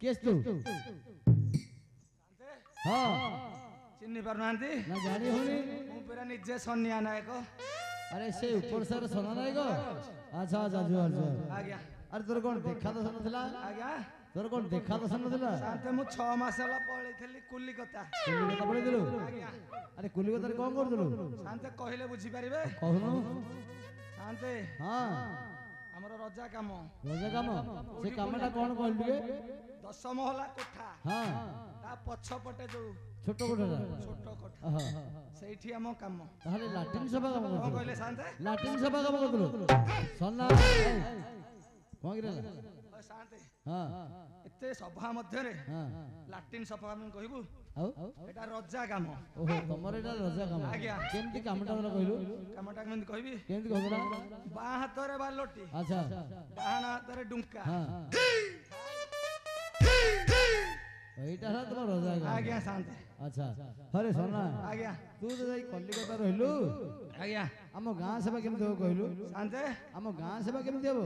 Case तू हाँ चिन्ह पारुनांती ना जानी होनी मु पूरा निजे सन्या नायक अरे से ऊपर सर सोना नायक अच्छा अच्छा जुआर जुआर आज्ञा अरे तोर कौन देखा तो सुन थिला आज्ञा तोर कौन देखा तो सुन थिला शांते मु 6 मास होला पळैथली कुलिकता कुलिकता पळे दिलु आज्ञा अरे कुलिकता रे कोन कर दिलु शांते कहिले बुझी परिबे कहनु शांते हां हमर रजा काम से कामटा कोन कहल दिए 10 महला कोठा हां ता पछ पटे जो छोट कोठा छोट कोठा हां सेठी हम काम ताहले लैट्रिन सभा काम कोन कर कहले शांते लैट्रिन सभा काम कर दिलु सन्ना कोन गिरे ओ शांते हां एते सभा मध्य रे हां लैट्रिन सभा हम कहबू आउ एटा रजा काम ओहो तमर एटा रजा काम आज्ञा केमती कामटा हमरा कहलु कामटा केमति कहबी केमती कहला बा हाथ रे बालोटी अच्छा डाहाण हाथ रे डुंका हां एटा है तमर रजा काम आज्ञा शांते अच्छा अरे सोना आज्ञा तू तो जाई कलिकता रहलु आज्ञा हम गां सेवा केमती हो कहलु शांते हम गां सेवा केमती हो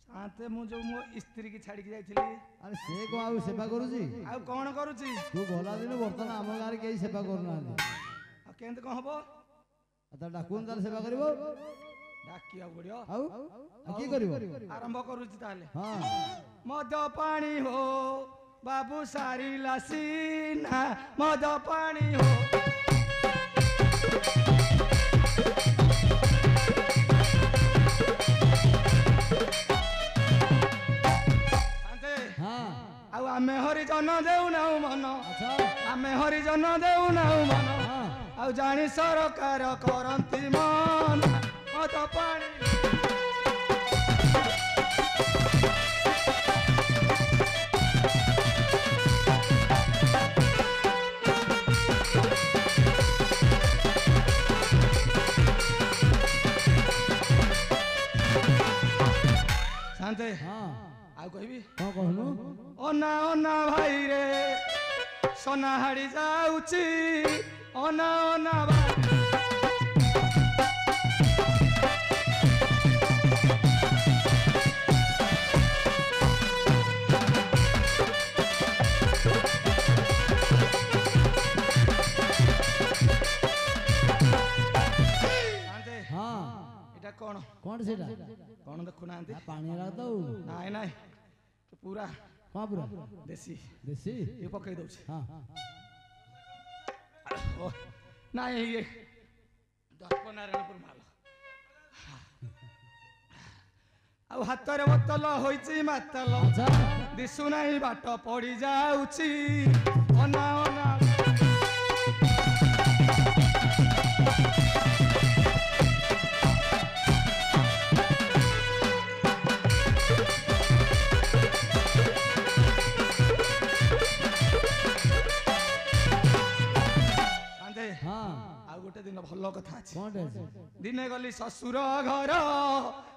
शांते मु जो मो स्त्री की छाड़ी के जाइथिली अरे से को आउ सेवा करूची आ कोन करूची तू गला दिन बर्तन आम गाँ रे केही सेवा करूना आ केंत कोन हबो आता डाकुन तार सेवा करबो डाकिया पड़ियो आउ की करबो आरंभ करूची ताले हां मद पानी हो बाबू सारी लासीना मद पानी हो आउ आमे हरिजन देउना मन अच्छा आमे हरिजन देउना मन हां आउ जानी सरकार करंती मन मत पानी शांते हां आउ कहबी कोन कहनु ओना ओना भाई रे सोना हाड़ी जाउची ओना ओना भाई शांते हां एटा कोन कोन सेटा कोन देखु नांती पानी ला दो नाय नाय तो पूरा हां पूरा देसी देसी ये पकई दउछ हां ओ नाय ये दर्प नारायणपुर माल आ हाथ रे बोतल होइची मातल अच्छा दिसु नाही बाट पड़ी जाउची ओना ओना शांते हां आ गोटे दिन भल कथा अछि कोन दे दिने गली ससुर घर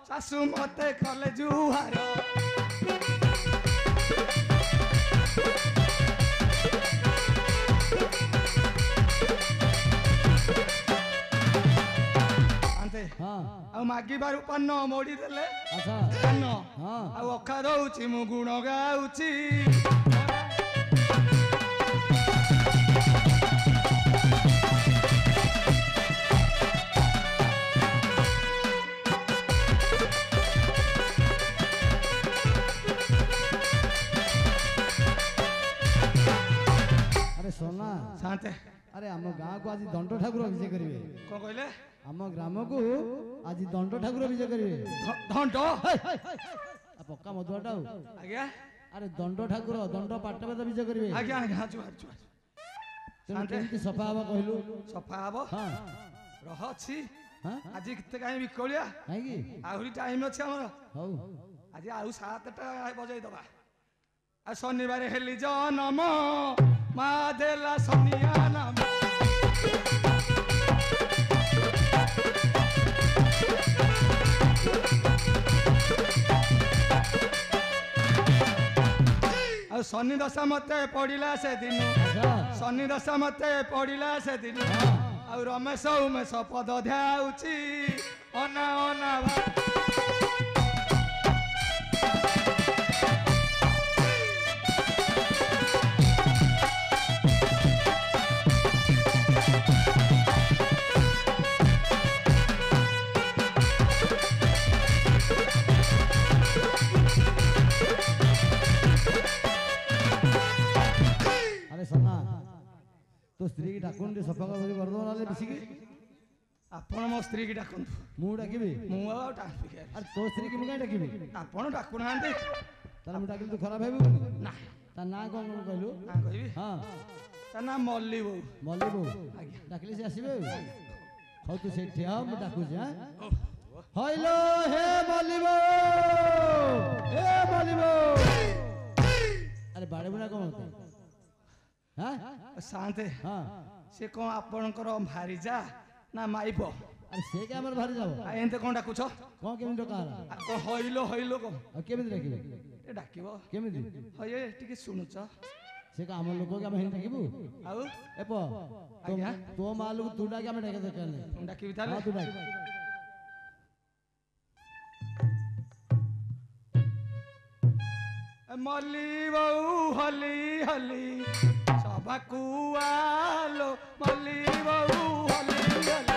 सासु मते कले जुहार शांते हां आ मागी बारु पन्न मोड़ी देले अच्छा पन्न हां आ अखा दउची मु गुण गाउची अरे सोना शांते अरे हम गाँ को आज दंड ठाकुर अभिषेक करेंगे कोन कहले हम ग्राम को आज दंड ठाकुर अभिषेक करेंगे धंट पक्का मधुआटा आज्ञा अरे दंड ठाकुर दंड पाटवेद अभिषेक करेंगे आज्ञा आज्ञा जुहार जुहार तेणु केमती सफा हवा कहलु सफा हबो हाँ रह अछि हाँ आज केते काई बिकलिया कहीं आहुरी टाइम अछि हमर हौ आज आउ 7टा बजाई दबा आ शनिवार हेली जनम मा देला सनिया नाम आ शनि दशा मते पड़िला से दिन शनि दशा मते पड़िला से दिन आ रमेश उमेश पद ध्याउची अना अना भा डाकुन टे सफा कर दो नाले बिसिकी ଆପଣ ମୋ ସ୍ତ୍ରୀ କି ଡାକନ୍ତୁ ମୁଁ ଡାକିବି ମୁଁ ଆଉ ଡାକିବି ଆରେ ତୋ ସ୍ତ୍ରୀ କି ମୁଁ କାଇଁ ଡାକିବି ଆପଣ ଡାକୁନାହାନ୍ତି ତାହେଲେ ମୁଁ ଡାକିଲି ତୁ ଖରାପ ଭାବିବୁନି ନା ତା ନାଁ କଣ କହିଲୁ ନା କହିବି ହଁ ତା ନାଁ ମଲ୍ଲି ବୋଉ ମଲ୍ଲି ବୋଉ ଆଜ୍ଞା ଡାକିଲେ ସେ ଆସିବେ ହଉ ତୁ ସେଇଠି ଠିଆ ହ ମୁଁ ଡାକୁଛି ହାଁ ହଇଲୋ ହେ ମଲ୍ଲି ବୋଉ ହେ ମଲ୍ଲି ବୋଉ ଆରେ ବାଡ଼େବୁ ନା କଣ ହାଁ ଶାନ୍ତେ ହଁ ସେ କଣ ଆପଣଙ୍କର ଭାରିଜା ନା ମାଇପ ଆରେ ସେ କି ଆମର ଭାରି যাব ଏମିତି କଣ ଡାକୁଛ କଣ କେମିତି ଡକା ହେଲା କଣ ହଇଲୋ ହଇଲୋ କଣ ଆଉ କେମିତି ଡାକିବେ ଏ ଡାକିବ କେମିତି ହଇ ଟିକେ ଶୁଣୁଛ ସେ କା ଆମ ଲୋକ କି ଆମେ ହେନ୍ତି ଡାକିବୁ ଆଉ ଏ ପ ଆଜ୍ଞା ତୋ ମା ଲୋକ ତୁ ଡାକି ଆମେ ଡାକେ ଦରକାର ନାହିଁ ମୁଁ ଡାକିବି ହଁ ତାହେଲେ ତୁ ଡାକି ମଲ୍ଲି ବୋଉ ହଲି ହଲି ସଭାକୁ ଆଲୋ ମଲ୍ଲି ବୋଉ ହଲି ହଲି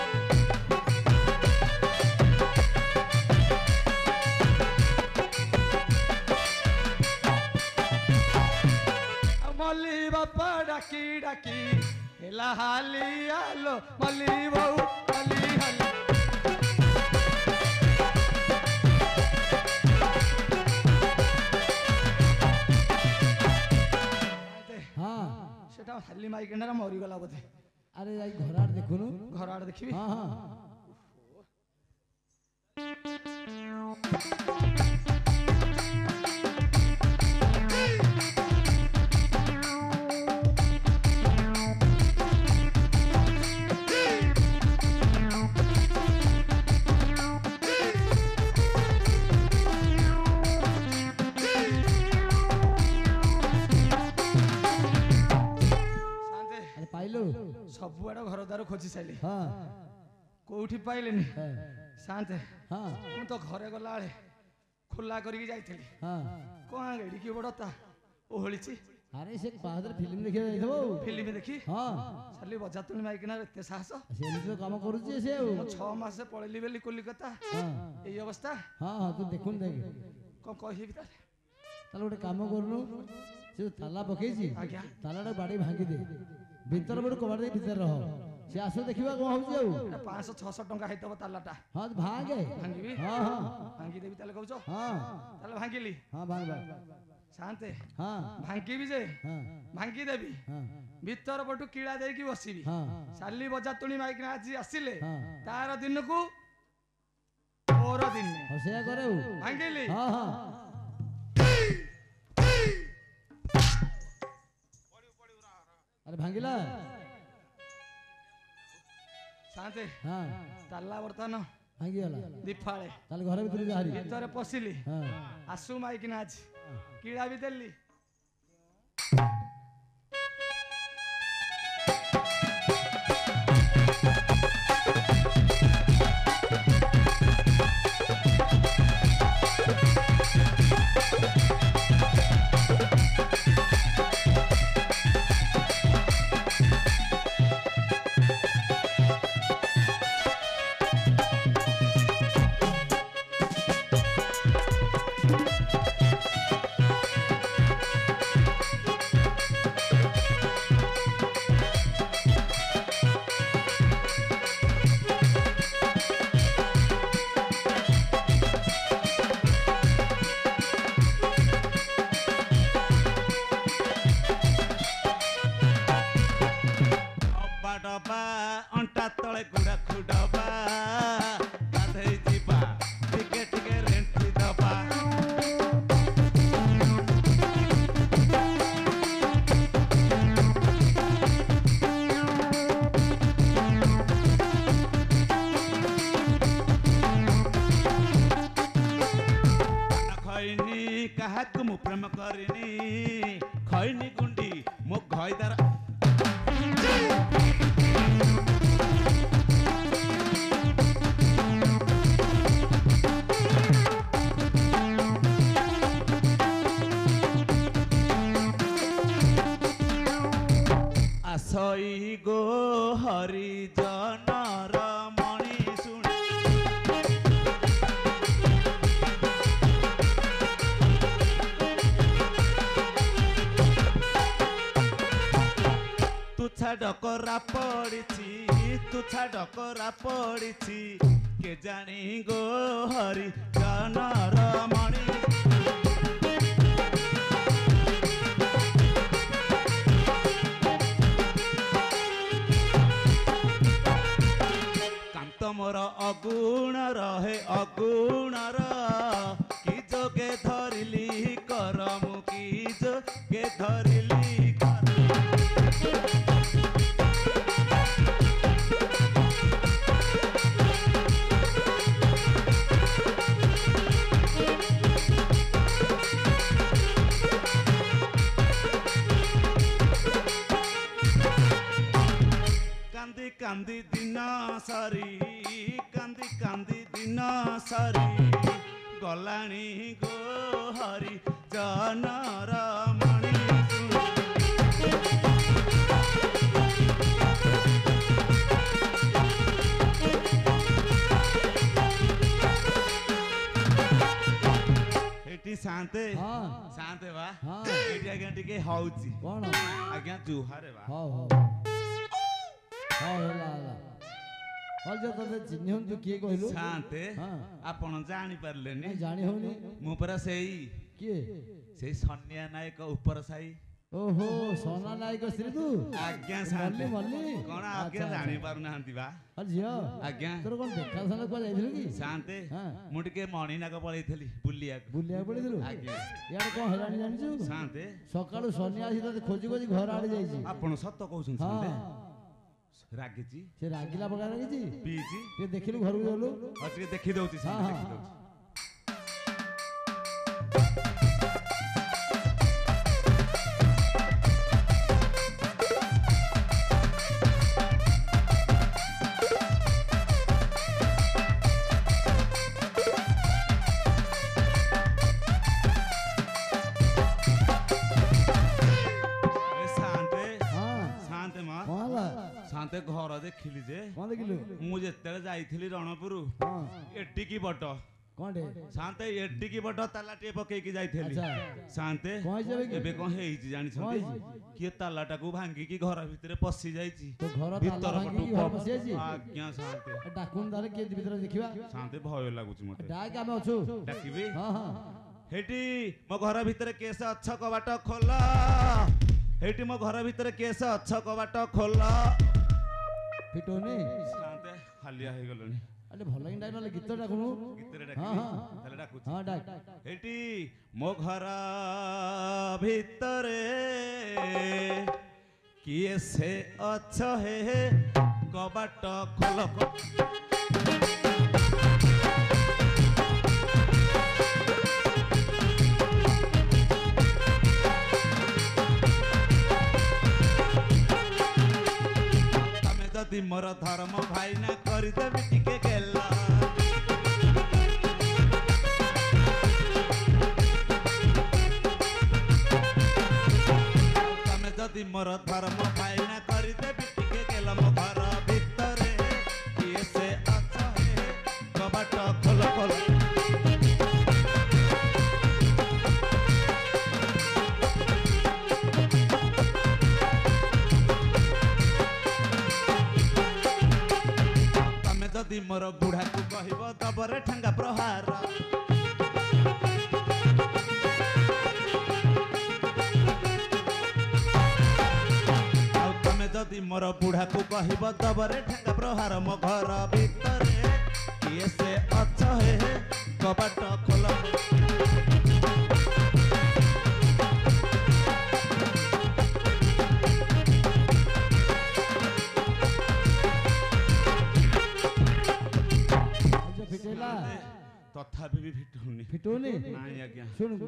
ମଲ୍ଲି ବାପା ଡାକି ଡାକି ହେଲା ହାଲି ଆଲୋ ମଲ୍ଲି ବୋଉ ହଲି ହଲି ହଁ সেটা হালি মাইকেন্ডারা মরিগলা বোধে আরে যাই ঘর আড়ে দেখুনু ঘর আড়ে দেখিবি হ্যাঁ হ্যাঁ ସବୁଆଡେ ଘର ଦ୍ୱାର ଖୋଜି ସାଇଲି ହଁ କୋଉଠି ପାଇଲେନି ଶାନ୍ତେ ହଁ ମୁଁ ତ ଘରେ ଗଲାବେଳେ ଖୋଲା କରିକି ଯାଇଥିଲି ହଁ କଣ ଏଡ଼ିକି ବଡ଼ ତା ଓହଳିଛି ଆରେ ସେ ବାହାଦୁର ଫିଲ୍ମ ଦେଖିବା ଯାଇଥିବ ଫିଲ୍ମ ଦେଖି ହଁ ଖାଲି ବଜାତୁଳି ମାଇକିନାର ଏତେ ସାହସ ସେ ଏମିତି କାମ କରୁଛି ସେ ଆଉ ମୁଁ 6 ମାସ ପଳେଇଲି ବୋଲି କଲିକତା ଏଇ ଅବସ୍ଥା ହଁ ହଁ ତୁ ଦେଖୁନୁ ଦେଖ କଣ କହିବି ତାହେଲେ ତାହେଲେ ଗୋଟେ କାମ କରୁନୁ ସେ ତାଲା ପକେଇଛି ଆଜ୍ଞା ତାଲାଟା ବାଡି ଭାଙ୍ଗି ଦେ ଭିତର ପଟୁ କବାଟ ଦେଇ ଭିତରେ ରହ ସେ ଆସୁ ଦେଖିବା କଣ ହଉଛି ଆଉ 500-600 ଟଙ୍କା ହେଇଥିବ ତାଲାଟା ହଁ ଭାଙ୍ଗେ ଭାଙ୍ଗିବି ହଁ ହଁ ଭାଙ୍ଗି ଦେବି ତାହେଲେ କହୁଛ ହଁ ତାହେଲେ ଭାଙ୍ଗିଲି ହଁ ଭାଙ୍ଗ ଶାନ୍ତେ ହଁ ଭାଙ୍ଗିବି ଯେ ହଁ ଭାଙ୍ଗି ଦେବି ହଁ ଭିତର ପଟୁ କିଳା ଦେଇକି ବସିବି ହଁ ସାଲି ବଜାତୁଣି ମାଇକିନା ଆଜି ଆସିଲେ ହଁ ତାର ଦିନକୁ ମୋର ଦିନ ହଉ ସେଇଆ କରେ ଆଉ ଭାଙ୍ଗିଲି ହଁ ହଁ ଆରେ ଭାଙ୍ଗିଲା ଶାନ୍ତେ ହଁ ତାଲା ବର୍ତ୍ତମାନ ଭାଙ୍ଗିଗଲା ଦିଫାଳେ ତାହେଲେ ଘର ଭିତରେ ବାହାରି ଭିତରେ ପଶିଲି ହଁ ଆସୁ ମାଇକିନା ଆଜି କିଳା ବି ଦେଲି କାହାକୁ ମୁଁ ପ୍ରେମ କରିନି ଖଇନି ଗୁଣ୍ଡି ମୋ ଘଇଦାର ଆସଇ ଗୋ ହରିଜନର ମଣି ଶୁଣି তুচ্ছা ଡକରା ପଡ଼ିଛି ତୁଚ୍ଛା ଡକରା ପଡ଼ିଛି କେ ଜାଣି ଗୋ ହରି ଜନର ମଣି କାନ୍ତ ମୋର ଅଗୁଣ ରହେ ଅଗୁଣର କି ଯୋଗେ ଧରିଲି କର ମୁଁ କି ଯୋଗେ ଧରିଲି କର କାନ୍ଦି କାନ୍ଦି ଦିନ ସରି କାନ୍ଦି କାନ୍ଦି ଦିନ ସରି ଗଲାଣି ଗୋ ହରି ଜନର ମଣି ଏଠି ଶାନ୍ତେ ହଁ ଶାନ୍ତେ ବା ହଁ। ଏଠି ଆଜ୍ଞା ଟିକେ ହଉଛି କଣ ଆଜ୍ଞା ଜୁହାରେ ବା ହଉ ହଉ ହଉ ହେଲା ହେଲା ହଉ ଯେ ତତେ ଚିହ୍ନି ହଉନି ତୁ କିଏ କହିଲୁ ଶାନ୍ତେ ହଁ ଆପଣ ଜାଣିପାରିଲେନି ନାଇଁ ଜାଣି ହଉନି ମୁଁ ପରା ସେଇ କିଏ ସେଇ ସନ୍ୟା ନାୟକ ଉପର ସାହି ଓହୋ ସନା ନାୟକ ସ୍ତ୍ରୀ ତୁ ଆଜ୍ଞା ମଲ୍ଲି ଶାନ୍ତେ ମଲ୍ଲି କଣ ଆଚ୍ଛା, ଆଜ୍ଞା ଆଚ୍ଛା। ଜାଣି ପାରୁନାହାନ୍ତି ବା ଆରେ ଝିଅ ଆଜ୍ଞା ତୋର କଣ ଦେଖା ସାଙ୍ଗେ କୁଆ ଯାଇଥିଲୁ କି ଶାନ୍ତେ ହଁ। ମୁଁ ଟିକେ ମଣିନାଗ ପଳେଇଥିଲି ବୁଲିବାକୁ ବୁଲିବାକୁ ପଡିଥିଲୁ ଆଜ୍ଞା ଇଆଡେ କଣ ହେଲାଣି ଜାଣିଛୁ ଶାନ୍ତେ ସକାଳୁ ସନ୍ୟା ଆସି ତତେ ଖୋଜି ଖୋଜି ଘର ଆଡେ ଯାଇଛି ଆପଣ ସତ କହୁଛନ୍ତି ହଁ ଶାନ୍ତେ ରାଗିଛି ସେ ରାଗିଲା ପ୍ରକାର କିଛି ପିଇଛି ଟିକେ ଦେଖିଲୁ ଘରକୁ ଗଲୁ ଆଉ ଟିକେ ଦେଖି ଦଉଛି ହଁ, ଶାନ୍ତେ ହଁ। ଦେଖି ଦଉଛି ଏ ଶାନ୍ତେ ହଁ ଶାନ୍ତେ ମା କଣ ହେଲା ଶାନ୍ତେ ଘର ଦେଖିଲି ଯେ କଣ ଦେଖିଲୁ ମୁଁ ଯେତେବେଳେ ଯାଇଥିଲି ରଣପୁର ହଁ ଏଟିକି ବଟ କଣଟେ ଶାନ୍ତେ ଏଟିକି ବଟ ତାଲାଟିଏ ପକେଇକି ଯାଇଥିଲି ଆଚ୍ଛା ଶାନ୍ତେ କଣ ହେଇଛି ଏବେ କି? ଏବେ କଣ ହେଇଛି କଣ ଜାଣିଛନ୍ତି ହେଇଛି? କିଏ ତାଲାଟାକୁ ଭାଙ୍ଗିକି ଘର ଭିତରେ ପଶି ଯାଇଛି ତୋ ଘର ତାଲା ଭିତର ଭାଙ୍ଗିକି ପଟୁ ଘର ପଶି ଯାଇଛି? ଆଜ୍ଞା ଶାନ୍ତେ ଡାକୁନ ତାହେଲେ କିଏ ଭିତରେ ଦେଖିବା ଶାନ୍ତେ ଭୟ ଲାଗୁଛି ମତେ ଡାକ ଆମେ ଅଛୁ ଡାକିବି ହଁ ହଁ ହେଠି ମୋ ଘର ଭିତରେ କେସ ଅଛ କବାଟ ଖୋଲ ହେଠି ମୋ ଘର ଭିତରେ କେସ ଅଛ କବାଟ ଖୋଲ ଫିଟଉନି ଶାନ୍ତେ ହାଲିଆ ହେଇଗଲଣି ଆରେ ଭଲ କି ଡାକ ନହେଲେ ଗୀତ ଡାକୁନୁ ଗୀତରେ ହଁ ଡାକିବି ହଁ ତାହେଲେ ଡାକୁଛି ହଁ ଡାକ ଏଠି ମୋ ଘର ଭିତରେ କିଏ ସେ ଅଛ ହେ କବାଟ ଖୋଲ ତମେ ଯଦି ମୋର ଧର୍ମ ଭାଇ ନା କରିଦେବି ଟିକେ ଗେଲା ତମେ ଯଦି ମୋର ଧର୍ମ ଭାଇନା କରିଦେବି ଟିକେ ଗେଲ ମୋ ଘର ଭିତରେ କିଏ ସେ ଅଛ ହେ କବାଟ ଖୋଲ ଖୋଲ ତମେ ଯଦି ମୋର ବୁଢାକୁ କହିବ ଦବରେ ଠେଙ୍ଗା ପ୍ରହାର ଆଉ ତମେ ଯଦି ମୋର ବୁଢାକୁ କହିବ ଦବରେ ଠେଙ୍ଗା ପ୍ରହାର ମୋ ଘର ଭିତରେ କିଏ ସେ ଅଛ ହେ କବାଟ ଖୋଲ ଆଚ୍ଛା ଫିଟେଇଲା ତଥାପି ବି ଫିଟୁନି ଫିଟଉନି ନାଇଁ ଆଜ୍ଞା ଶୁଣୁ ତୁ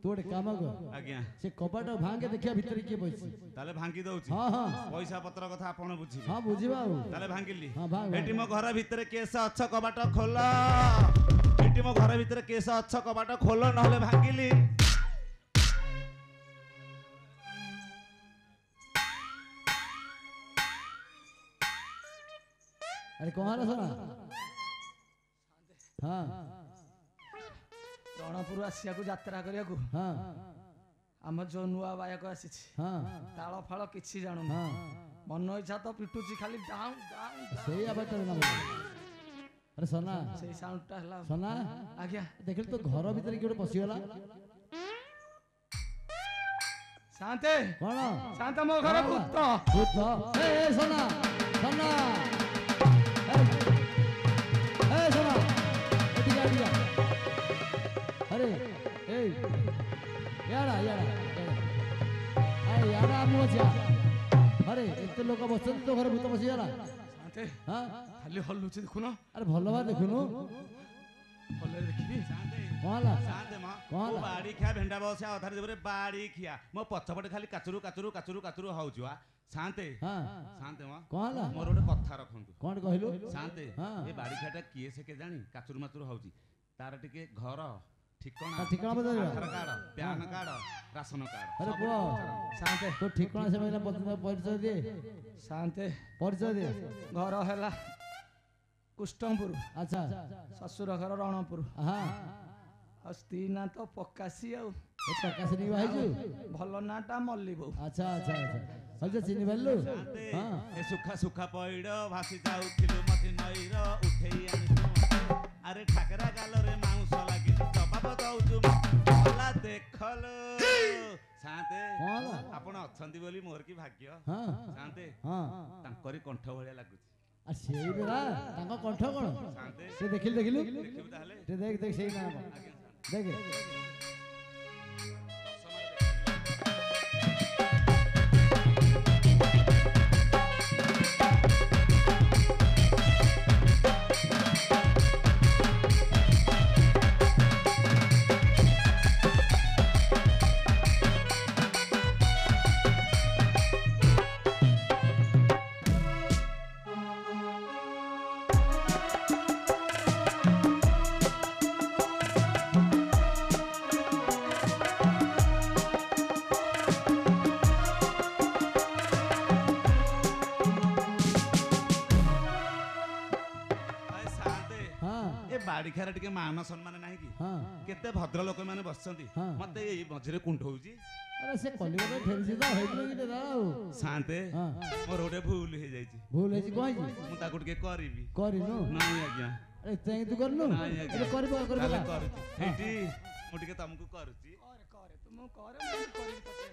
ଗୋଟେ କାମ କର ଆଜ୍ଞା ସେ କବାଟ ଭାଙ୍ଗେ ଦେଖିବା ଭିତରେ କିଏ ବସିଛି ତାହେଲେ ଭାଙ୍ଗି ଦଉଛି ହଁ ହଁ ପଇସା ପତ୍ର କଥା ଆପଣ ବୁଝିବେ ହଁ ବୁଝିବା ଆଉ ତାହେଲେ ଭାଙ୍ଗିଲି ହଁ ଭାଙ୍ଗ ଏଠି ମୋ ଘର ଭିତରେ କେସ ଅଛ କବାଟ ଖୋଲ ଏଠି ମୋ ଘର ଭିତରେ କେସ ଅଛ କବାଟ ଖୋଲ ନହେଲେ ଭାଙ୍ଗିଲି ଆରେ କଣ ହେଲା ଶୁଣା ହଁ ରଣପୁର ଆସିବାକୁ ଯାତ୍ରା କରିବାକୁ ହଁ ଆମ ଯୋଉ ନୂଆ ବାୟକ ଆସିଛି ହଁ ତାଳ ଫାଳ କିଛି ଜାଣୁନି ହଁ ମନ ଇଚ୍ଛା ତ ପିଟୁଛି ଖାଲି ଡାଉଁ ଡାଉଁ ସେଇ ଆବାଜଟା ନା ଆରେ ସନା ସେଇ ସାଉଣ୍ଡଟା ହେଲା ସନା ଆଜ୍ଞା ଦେଖିଲୁ ତ ଘର ଭିତରେ କିଏ ଗୋଟେ ପଶିଗଲା ଶାନ୍ତେ କଣ ଶାନ୍ତ ମୋ ଘର ଭୂତ ଭୂତ ଏ ସନା ସନା ଏ ସନା ଏଠିକି ଏଠିକି अरे ए याडा याडा अरे याडा मुझा अरे एते लोक बसଛନ୍ତି तो घर भूत बसी गला ଶାନ୍ତେ हां ଖାଲି ହଲୁଛି ଦେଖୁନ अरे ଭଲ ବା ଦେଖୁनु ଭଲରେ ଦେଖିବି ଶାନ୍ତେ କହଲା ଶାନ୍ତେ ମା କଣ ମୁଁ ହେଲା? ବାଡ଼ି ଖିଆ ଭେଣ୍ଡା ବସା ଅଧାରେ ଦେବରେ ବାଡ଼ି ଖିଆ ମୋ ପଛପଟେ ଖାଲି କାଚୁରୁ କାଚୁରୁ କାଚୁରୁ କାଚୁରୁ ହଉଛୁ ଆ ଶାନ୍ତେ हां ଶାନ୍ତେ ମା କହଲା ମୋର ଗୋଟେ କଥା ରଖନ୍ତୁ କଣ କହିଲୁ ଶାନ୍ତେ ହଁ। ଏ ବାଡ଼ି ଖିଆଟା କିଏ ସେ କେ ଜାଣି କାଚୁରୁ ମାଚୁରୁ ହଉଛି ତାର ଟିକେ ଘର ଠିକଣା ତା ଠିକଣା ବଦଳିବା Aadhaar card PAN card ration card अरे पुଅ ଶାନ୍ତେ तो ଠିକଣା ସେ କହିଲା ପରିଚୟ ଦେ ଶାନ୍ତେ ପରିଚୟ ଦେ ଘର ହେଲା କୁଷ୍ଟମପୁର अच्छा ଶ୍ୱଶୁର ଘର ରଣପୁର हां ଆଉ ସ୍ତ୍ରୀ ନାଁ ତ ପକାଶୀ ଆଉ ଏ ପ୍ରକାଶ ନି ଭାଇଛୁ ଭଲ ନାଁଟା ମଲ୍ଲି ବୋଉ अच्छा अच्छा अच्छा ହଇଛ ଚିନି ବାଲୁ ଶାନ୍ତେ हां ଏ ସୁଖା ସୁଖା ପଇଡ଼ ଭାସି ଯାଉଥିଲୁ ମଝି ନଈର ଉଠେଇ ଆଣିଛୁ ଆରେ ଠାକରା ଗାଲରେ ମାଉଁସ ଲାଗିଛି ଜବାବ ଦଉଛୁ ଭଲା ଦେଖଲ ଶାନ୍ତେ କଣ ହେଲା? ଆପଣ ଅଛନ୍ତି ବୋଲି ମୋର କି ଭାଗ୍ୟ हां ଶାନ୍ତେ हां ତାଙ୍କରି କଣ୍ଠ ଭଳିଆ ଲାଗୁଛି आ सेई बेरा तांको कंठ कोन ଶାନ୍ତେ से देखिलु ଦେଖିବୁ ତାହେଲେ ते देख देख सेई ना देख ଶାନ୍ତେ हां ଏ ବାଡ଼ି ଖାର ଟିକେ ମାନ ସମ୍ମାନ ନାହିଁ କି हां କେତେ ଭଦ୍ର ଲୋକମାନେ ବସିଛନ୍ତି ହଁ। ମତେ ଏଇ ମଝିରେ କୁଣ୍ଢଉଛି अरे से कलिकता फेरसी तो हेतलो कि दाऊ ଶାନ୍ତେ हां ମୋର ଗୋଟେ ଭୁଲ ହେଇଯାଇଛି भूल है कोइ ମୁଁ ତାକୁ ଟିକେ କରିବି करिनु ନାଇଁ ଆଜ୍ଞା अरे तें तू करनु ନାଇଁ ଆଜ୍ଞା अरे करबो ତାହେଲେ करबो କରୁଛି ଏଇଠି ମୁଁ ଟିକେ ତମକୁ କରୁଛି କରେ କରେ ତୁ ମୁଁ କରେ ମୁଁ କରିବି ତତେ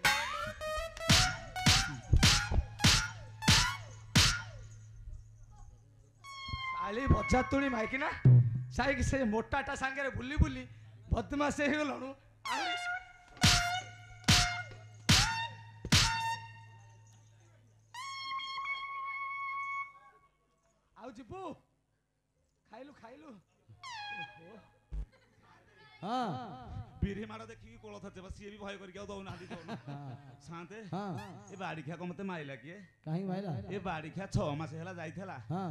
ଶାଳି ବଜାତୁଳି ମାଇକିନା ସାଇକି ସେ ମୋଟାଟା ସାଙ୍ଗରେ ବୁଲି ବୁଲି ବଦମାସ ହେଇଗଲଣୁ ଆଉ ଯିବୁ ଖାଇଲୁ ଖାଇଲୁ हां ବିରି ମାଡ଼ ଦେଖିକି କୋଳଥ ଚେବା ସିଏ ବି ଭୟ କରିକି ଆଉ ଦଉନାହାନ୍ତି ଦଉନ ଶାନ୍ତେ हां ଏ ବାଡ଼ି ଖିଆ ମତେ ମାଇଲା କିଏ काहे भाईला ଏ ବାଡ଼ି ଖିଆ 6 ମାସ ହେଲା ଯାଇଥିଲା हां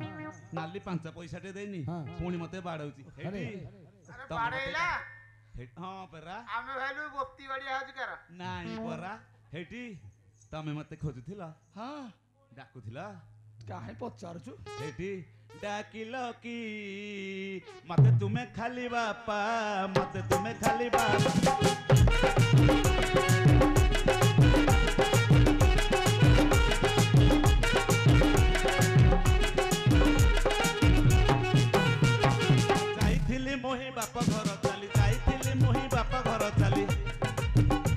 ନାଲି 5 ପଇସାଟେ ଦେଇନି ହଁ। ପୁଣି ମତେ ବାଡଉଛି ଆରେ। ବାଡେଇଲା ହଁ ପରା ଆମେ ଭାଇଲୁ ବୋପ୍ତି ବାଡିଆ ହଉଛି କାର ନାଇଁ ପରା ହେଠି ତମେ ମତେ ଖୋଜୁଥିଲ ହଁ ଡାକୁଥିଲ କାହିଁ ପଚାରୁଛୁ ହେଠି ଡାକିଲ କି ମତେ ତୁମେ ଖାଲି ବାପା ମତେ ତୁମେ ଖାଲି ବାପା ଯାଇଥିଲି ମୋହି ବାପ ଘର ଚାଲି ଯାଇଥିଲି ମୋହି ବାପ ଘର ଚାଲି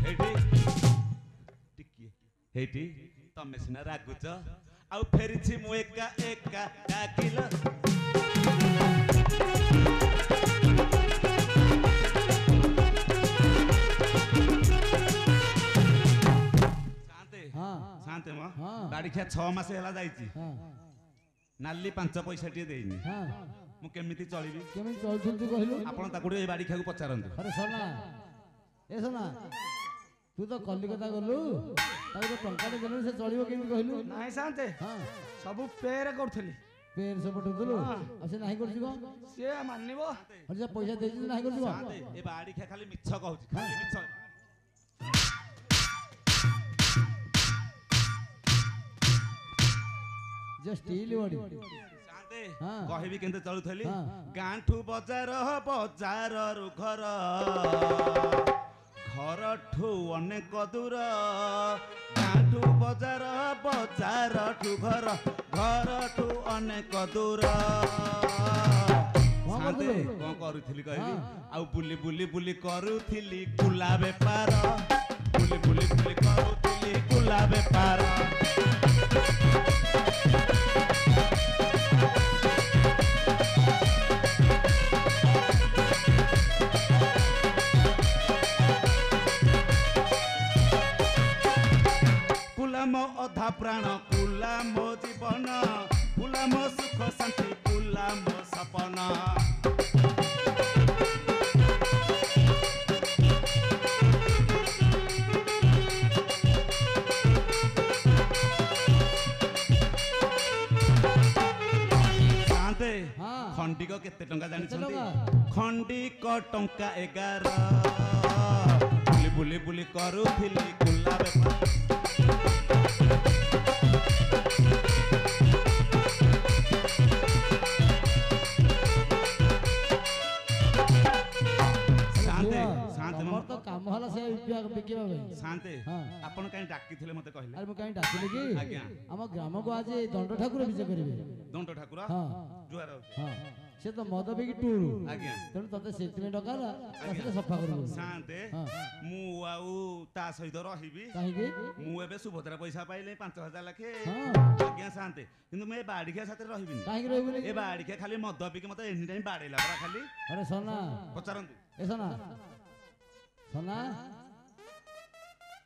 ହେଇଠି ଟିକିଏ ହେଇଠି ତମେ ସିନା ରାଗୁଛ ଆଉ ଫେରିଛି ମୁଁ ଏକା ଏକା ଡାକିଲ ଶାନ୍ତେ हां ଶାନ୍ତେ ମ ହଁ। ଗାଡ଼ି ଖିଆ 6 ମାସ ହେଲା ଯାଇଛି हां ନାଲି 5 ପଇସାଟିଏ ଦେଇନି हां ମୁଁ କେମିତି ଚଳିବି केमिन चलछुन तू कहलु ଆପଣ ତାକୁ ଟିକେ ଏ ବାଡ଼ି ଖିଆକୁ ପଚାରନ୍ତୁ अरे सोना ए सोना तू तो कलिकता गलु ताको तो टंकाटे देलु से चलिबो केमिन कहलु ନାଇଁ ଶାନ୍ତେ हां ସବୁ ପେରେ କରୁଥିଲି पेर से पठुदलु ହଁ। आ से नाही करछि को ସିଏ ମାନିବ अरे से पैसा देछि नाही करछि को ଶାନ୍ତେ ଏ ବାଡ଼ି ଖିଆ ଖାଲି ମିଛ କହୁଛି ଖାଲି ମିଛ जे स्टील बॉडी ଶାନ୍ତେ ହଁ। କହିବି କେମିତି ଚଳୁଥିଲି ହଁ। ଗାଁଠୁ ବଜାର ବଜାରରୁ ଘର ଘର ଘରଠୁ ଅନେକ ଦୂର ଗାଁଠୁ ବଜାର ବଜାରଠୁ ଘର ଘରଠୁ ଅନେକ ଦୂର ସାନ୍ତେ କଣ କରୁଥିଲି କହିବି ଆଉ ବୁଲି ବୁଲି ବୁଲି କରୁଥିଲି କୁଲା ବେପାର ବୁଲି ବୁଲି ବୁଲି କରୁଥିଲି କୁଲା ବେପାର ମୋ ଅଧା ପ୍ରାଣ କୁଲା ମୋ ଜୀବନ କୁଲା ମୋ ସୁଖ ଶାନ୍ତି କୁଲା ମୋ ସପନ ସାନ୍ତେ ଖଣ୍ଡିକ କେତେ ଟଙ୍କା ଜାଣିଛନ୍ତି ଖଣ୍ଡିକ ଟଙ୍କା 11 ବୁଲି ବୁଲି ବୁଲି କରୁଥିଲି କୁଲା ବେପାର କାମ ହେଲା ସେ ବିକିବା ପାଇଁ ଶାନ୍ତେ ଆପଣ କାହିଁ ଡାକିଥିଲେ ମତେ କହିଲେ ଆରେ ମୁଁ କାହିଁ ଡାକିଲି କି ଆଜ୍ଞା ଆମ ଗ୍ରାମକୁ ଆଜି ଦଣ୍ଡ ଠାକୁର ବିଜେ କରିବେ ଦଣ୍ଡ ଠାକୁର ଜୁହାର ସେ ତ ମଦ ପିକି ଟୁରୁ ଆଜ୍ଞା ତେଣୁ ତତେ ସେଥିପାଇଁ ଡକାଲା ଆସିଲେ ସଫା କରିବୁ ଶାନ୍ତେ ମୁଁ ଆଉ ତା ସହିତ ରହିବି କାହିଁକି ମୁଁ ଏବେ ସୁଭଦ୍ରା ପଇସା ପାଇଲେ 5,000 ଲାଖେ ଆଜ୍ଞା ଶାନ୍ତେ କିନ୍ତୁ ମୁଁ ଏ ବାଡ଼ିଖିଆ ସାଥିରେ ରହିବିନି କାହିଁକି ରହିବୁନି ଏ ବାଡ଼ିଖିଆ ଖାଲି ମଦ ପିକି ମତେ ଏନି ଟାଇମ୍ ବାଡ଼େଇଲା ପରା ଖାଲି ଆରେ ସନା ପଚାରନ୍ତୁ ଏ ସନା ସନା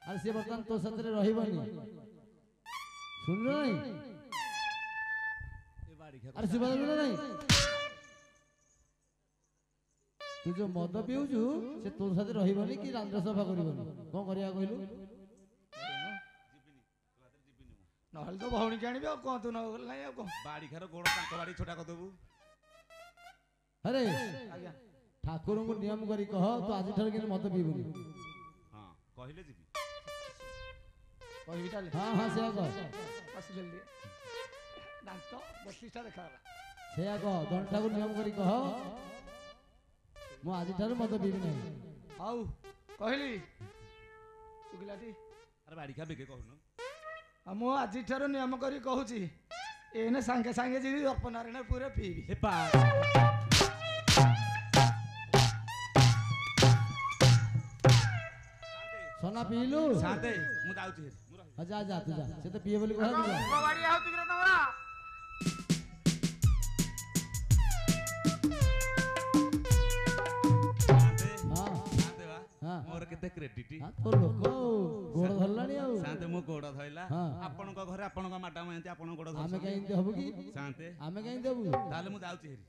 ଆରେ ସେ ବର୍ତ୍ତମାନ ତୋ ସାଥିରେ ରହିବନି ଶୁଣିଲ ନାଇଁ ଆରେ ସୁଭା ଯାଉନି ନାଇଁ ତୁ ଯୋଉ ମଦ ପିଉଛୁ ସେ ତୋ ସାଥିରେ ରହିବନି କି ରାନ୍ଦ୍ର ସଫା କରିବନି କଣ କରିବା କହିଲୁ ନହେଲେ ତ ଭଉଣୀ ଆଣିବି ଆଉ କଣ ତୁ ନ ଗଲେ ନାଇଁ ଆଉ କଣ ବାଡ଼ିଖାର ଗୋଡ଼ ତାଙ୍କ ବାଡ଼ି ଛୋଟା କରିଦେବୁ ଆରେ ଆଜ୍ଞା ଠାକୁରଙ୍କୁ ନିୟମ କରି କହ ତୁ ଆଜିଠାରୁ କିନ୍ତୁ ମଦ ପିଇବୁନି ହଁ କହିଲେ ଯିବି କହିବି ତାହେଲେ ହଁ ସେଇଆ କହ ଆସିଲେ ଦାନ୍ତ 32ଟା ଦେଖାଗଲା ସେଇଆ କହ ଦଣ୍ଡ ଠାକୁର ନିୟମ କରି କହ ମୁଁ ଆଜିଠାରୁ ମଦ ପିଇବି ନାହିଁ ହଉ କହିଲି ଶୁଖିଲାଟି ଆରେ ବାଡ଼ିଖା ବେଗେ କହୁନ ମୁଁ ଆଜିଠାରୁ ନିୟମ କରି କହୁଛି ଏଇନେ ସାଙ୍ଗେ ସାଙ୍ଗେ ଯିବି ଦର୍ପନାରାୟଣ ପୁରା ପିଇବି सोना पीलु साथे मु जाउछी जा जा तू जा से तो पिए बोली कहला तू जा बाड़िया होती रे तमरा साथे हां साथे बा हां मोर केते क्रेडिट हां तो लोक गोड़ धरलानी आ साथे मु गोड़ धइला आपन को घरे आपन को मैडम एंती आपन गोड़ धर आमे कहीं देबो की साथे आमे कहीं देबो ताले मु जाउछी हेरी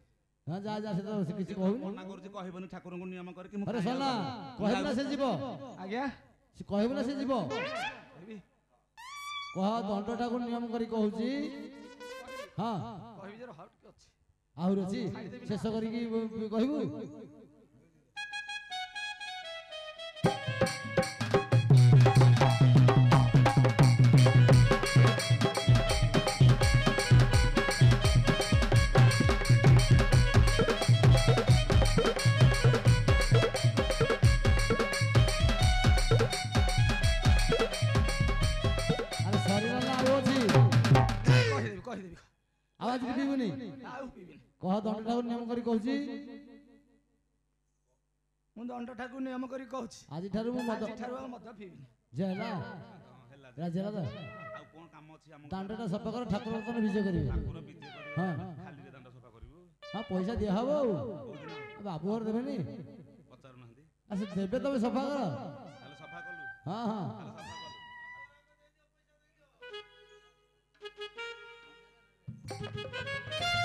हां जा जा से तो किछि कहू मना करछि कहबनी ठाकुर को नियम कर कि मु अरे सोना कहबला से जीवो आज्ञा से कहबला से जीवो कह दंड ठाकुर नियम करी कहूची हां कहबी जे हाउट के अछि आहुर अछि शेष करी की कहबू आवाज के पीबुनी कह दंड ठाकुर नियम करी कहूची मु दंड ठाकुर नियम करी कहूची आज ठारू मु मद पीबिनी जेला राजेला दा आ कोन काम अछि हम दंडटा सफा कर ठाकुर तने विजय करिवे ठाकुर विजय करिवे हां खाली रे दंड सफा करिवो हां पैसा दिया हबो बाबू घर देबेनी पचारु नहंदी अच्छा देबे तबे सफा कर ताले सफा कलु हां हां ताले सफा कलु